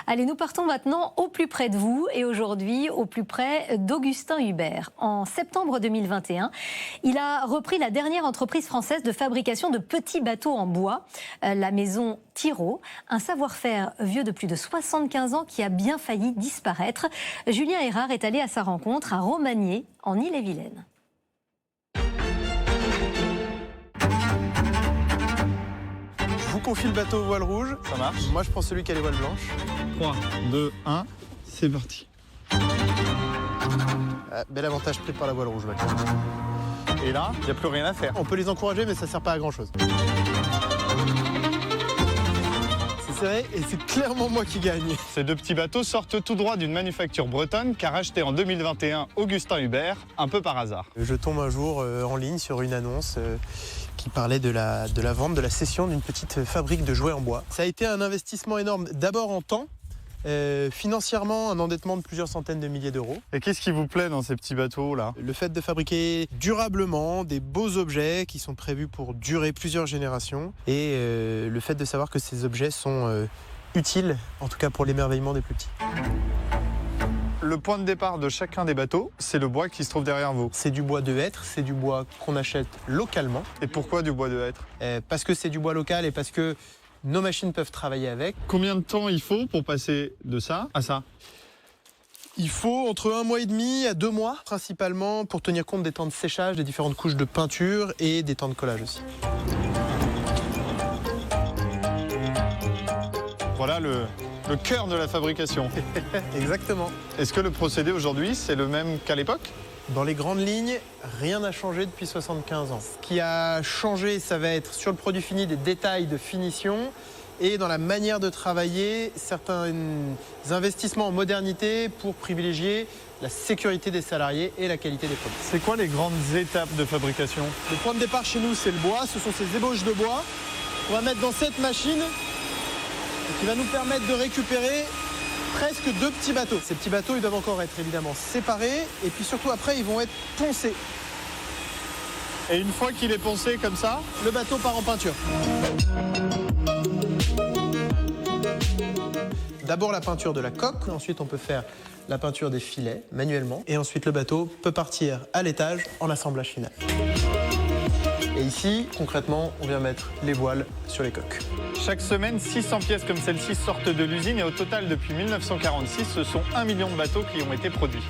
Allez, nous partons maintenant au plus près de vous et aujourd'hui au plus près d'Augustin Hubert. En septembre 2021, il a repris la dernière entreprise française de fabrication de petits bateaux en bois, la maison Thirault, un savoir-faire vieux de plus de 75 ans qui a bien failli disparaître. Julien Erard est allé à sa rencontre à Romagné, en Ille-et-Vilaine. Je vous confie le bateau aux voiles rouges. Ça marche. Moi, je prends celui qui a les voiles blanches. 3, 2, 1, c'est parti. Bel avantage pris par la voile rouge, maintenant. Et là, il n'y a plus rien à faire. On peut les encourager, mais ça sert pas à grand-chose. C'est serré et c'est clairement moi qui gagne. Ces deux petits bateaux sortent tout droit d'une manufacture bretonne qu'a racheté en 2021 Augustin Hubert, un peu par hasard. Je tombe un jour en ligne sur une annonce qui parlait de la vente, de la cession d'une petite fabrique de jouets en bois. Ça a été un investissement énorme, d'abord en temps, financièrement un endettement de plusieurs centaines de milliers d'euros. Et qu'est-ce qui vous plaît dans ces petits bateaux là? Le fait de fabriquer durablement des beaux objets qui sont prévus pour durer plusieurs générations et le fait de savoir que ces objets sont utiles, en tout cas pour l'émerveillement des plus petits. Le point de départ de chacun des bateaux, c'est le bois qui se trouve derrière vous. C'est du bois de hêtre, c'est du bois qu'on achète localement. Et pourquoi du bois de hêtre? Parce que c'est du bois local et parce que nos machines peuvent travailler avec. Combien de temps il faut pour passer de ça à ça? Il faut entre 1 mois et demi à 2 mois, principalement pour tenir compte des temps de séchage, des différentes couches de peinture et des temps de collage aussi. Voilà le cœur de la fabrication. Exactement. Est-ce que le procédé aujourd'hui, c'est le même qu'à l'époque? Dans les grandes lignes, rien n'a changé depuis 75 ans. Ce qui a changé, ça va être sur le produit fini des détails de finition et dans la manière de travailler, certains investissements en modernité pour privilégier la sécurité des salariés et la qualité des produits. C'est quoi les grandes étapes de fabrication? Le point de départ chez nous, c'est le bois. Ce sont ces ébauches de bois qu'on va mettre dans cette machine qui va nous permettre de récupérer presque 2 petits bateaux. Ces petits bateaux, ils doivent encore être évidemment séparés et puis surtout après, ils vont être poncés. Et une fois qu'il est poncé comme ça, le bateau part en peinture. D'abord la peinture de la coque, ensuite on peut faire la peinture des filets manuellement et ensuite le bateau peut partir à l'étage en assemblage final. Et ici, concrètement, on vient mettre les voiles sur les coques. Chaque semaine, 600 pièces comme celle-ci sortent de l'usine et au total, depuis 1946, ce sont 1 million de bateaux qui ont été produits.